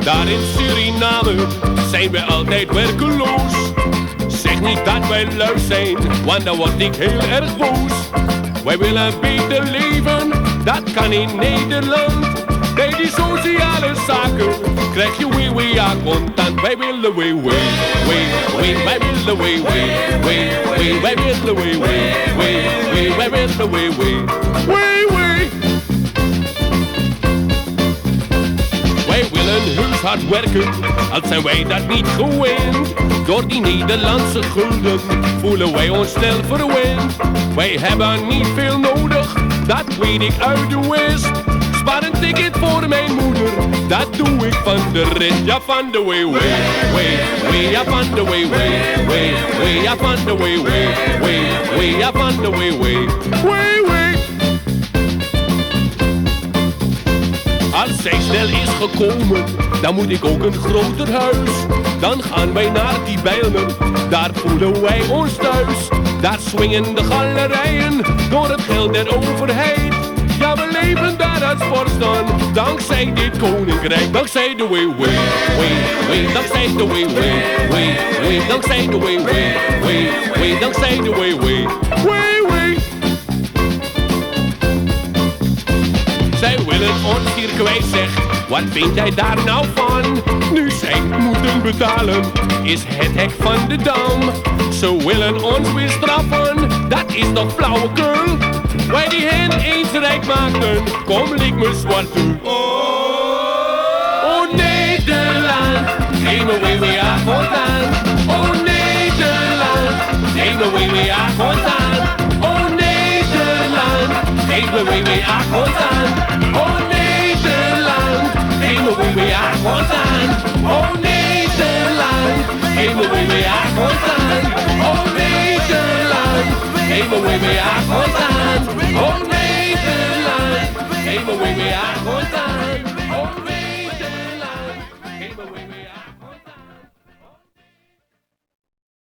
Daar in Suriname zijn we altijd werkeloos. Zeg niet dat wij lui zijn, want dan word ik heel erg boos. Wij willen beter leven, dat kan in Nederland. Bij die sociale zaken krijg je wee ja contant. Wij willen wee, wij willen wee, wij willen wee, wij willen wee. Wij willen heus hard werken, al zijn wij dat niet gewend. Door die Nederlandse gulden voelen wij ons snel verwend. Wij hebben niet veel nodig, dat weet ik uit de West. Spaar een ticket voor mijn moeder, dat doe ik van de rit. Ja, van de way, ja, van de way, ja, van de way, ja, van de way. Als zij snel is gekomen, dan moet ik ook een groter huis. Dan gaan wij naar die Bijlmer, daar voelen wij ons thuis. Daar swingen de galerijen door het geld der overheid. Ja, we leven daar als vorsten, dankzij dit koninkrijk. Dankzij de way, dankzij de way, dankzij de way, dankzij de way. Zij willen ons hier kwijt, zeg, wat vind jij daar nou van? Nu zij moeten betalen, is het hek van de dam. Ze willen ons weer straffen, dat is toch flauwekul? Wij die hen eens rijk maken, kom lik me zwart toe. Oh Nederland, geef me wee ja voortaan. Oh Nederland, geef me wee ja voortaan. Oh Nederland, geef me wee ja voortaan. Oh Nederland, geef me wee ja voortaan. Oh Nederland, geef me wee ja voortaan. Oh Nederland, geef me wee ja voortaan. Oh Nederland, geef me wee ja voortaan.